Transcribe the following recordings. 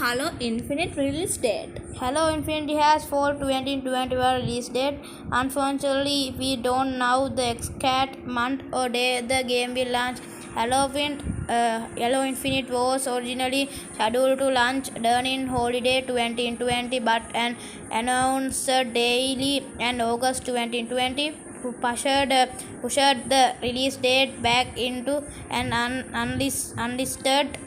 Halo Infinite release date? Halo Infinite has fall 2021 release date. Unfortunately, we don't know the exact month or day the game will launch. Halo Infinite was originally scheduled to launch during holiday 2020, but an announced daily and August 2020 pushed the release date back into an unlisted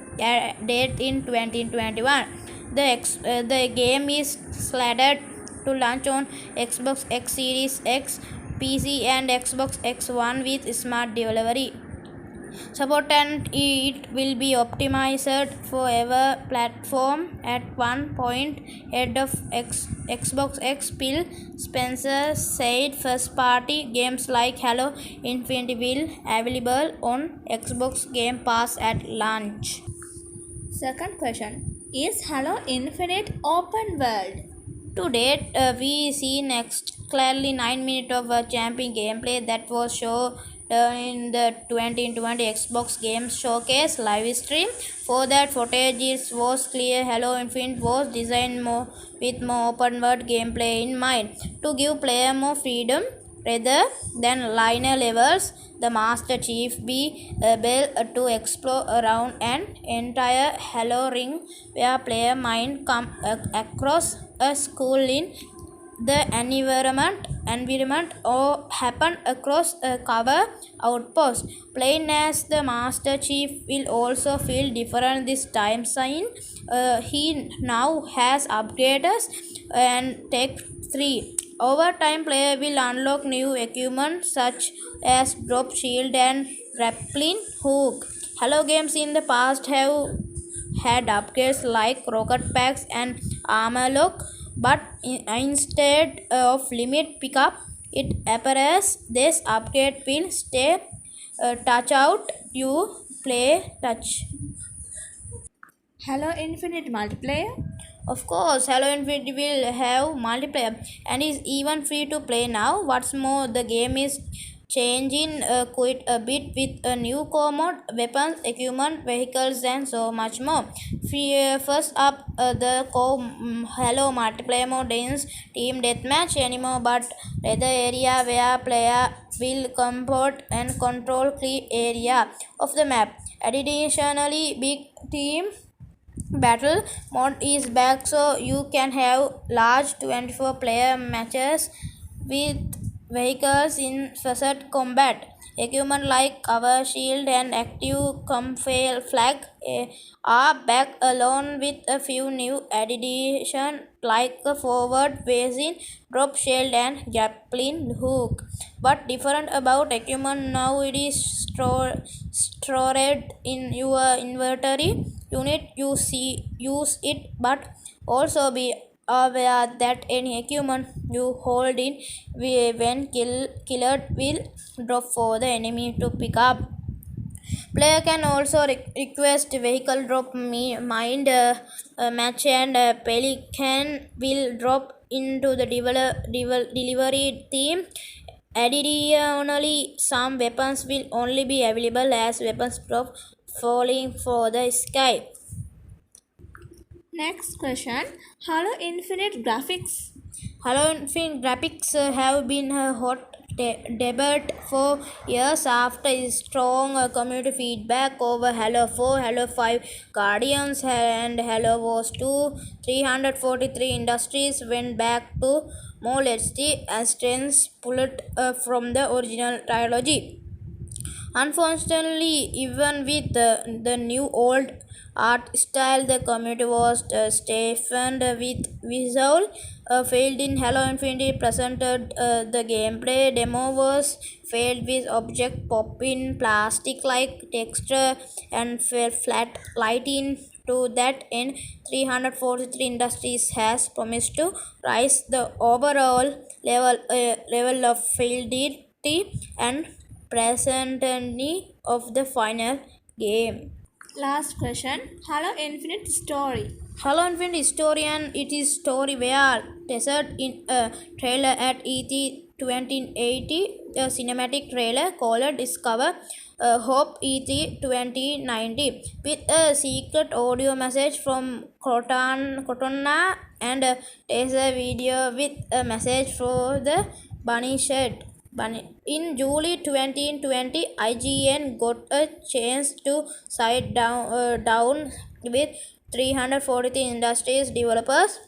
date in 2021. The game is slated to launch on Xbox X Series X, PC, and Xbox X One with smart delivery support, and it will be optimized for every platform. At one point, head of Xbox X Phil Spencer said first-party games like Halo Infinite will available on Xbox Game Pass at launch. Second question. Is Halo Infinite open world? To date, we see next clearly 9 minutes of champion gameplay that was shown in the 2020 Xbox Games Showcase live stream. For that footage, it was clear Halo Infinite was designed with more open world gameplay in mind to give player more freedom rather than linear levels. The Master Chief be able to explore around an entire Halo ring where player might come across a school in the environment or happen across a cover outpost. Playing as the Master Chief will also feel different this time, since he now has upgrades and Tech 3. Over time, player will unlock new equipment such as drop shield and grappling hook. Halo games in the past have had upgrades like rocket packs and armor lock, but instead of limit pickup, it appears this upgrade will stay touch out you play touch. Halo Infinite multiplayer? Of course, Halo Infinite will have multiplayer and is even free to play now. What's more, the game is changing quite a bit with a new core mode, weapons, equipment, vehicles, and so much more. First up, the core Halo multiplayer mode is team deathmatch anymore, but the area where player will comport and control key area of the map. Additionally, big team battle mode is back, so you can have large 24 player matches with vehicles in facet combat. Equipment like cover shield and active flag are back, along with a few new additions like a forward facing drop shield and grappling hook. But different about equipment now, it is stored in your inventory unit. You use it, but also be aware that any equipment you hold in when killed will drop for the enemy to pick up. Player can also request vehicle drop mind match, and Pelican will drop into the delivery team. Additionally, some weapons will only be available as weapons drop falling for the sky. Next question. Halo Infinite graphics? Halo Infinite graphics have been a hot debate for years after strong community feedback over Halo 4, Halo 5, Guardians, and Halo Wars 2. 343 Industries went back to more HD and strengths pulled from the original trilogy. Unfortunately, even with the new old art style, the community was stiffened with visual failed in Halo Infinite presented. The gameplay demo was filled with object popping, plastic like texture, and flat lighting. To that end, 343 Industries has promised to raise the overall level of fidelity and presently of the final game. Last question. Halo Infinite story? Halo Infinite historian, it is story where tested in a trailer at ET 2080 a cinematic trailer called Discover Hope E3 2090 with a secret audio message from Cortana and a teaser video with a message for the Bunny shirt. In July 2020, IGN got a chance to sit down with 343 industries developers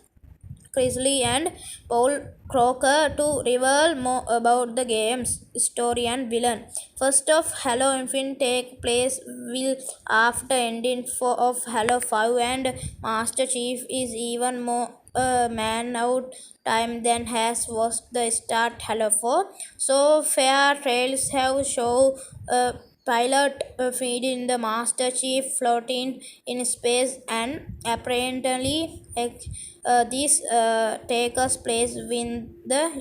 Chris Lee and Paul Crocker to reveal more about the game's story and villain. First of Halo Infinite take place will after ending of Halo 5 and Master Chief is even more man out time than has was the start Halo 4. So fair trails have show pilot feeding the Master Chief floating in space and apparently these take us place within the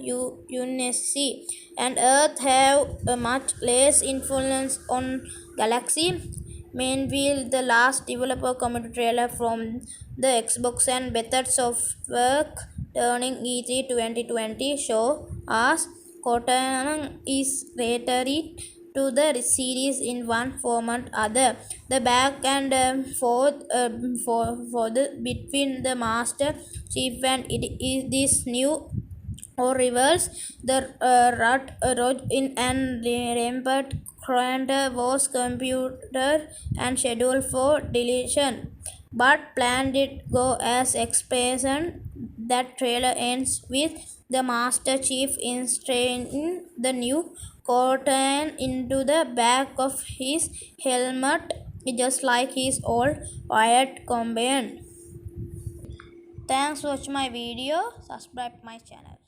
UNSC and Earth have a much less influence on galaxy. Meanwhile, the last developer community trailer from the Xbox and Bethesda work turning E3 2020 show us Cortana is reiterated to the series in one format other. The back and forth for the between the Master Chief and it is this new or reverse the rut in an rampant Cranta was computer and scheduled for deletion, but plan did go as expected. That trailer ends with the Master Chief installing the new curtain into the back of his helmet, just like his old wired companion. Thanks for watching my video. Subscribe my channel.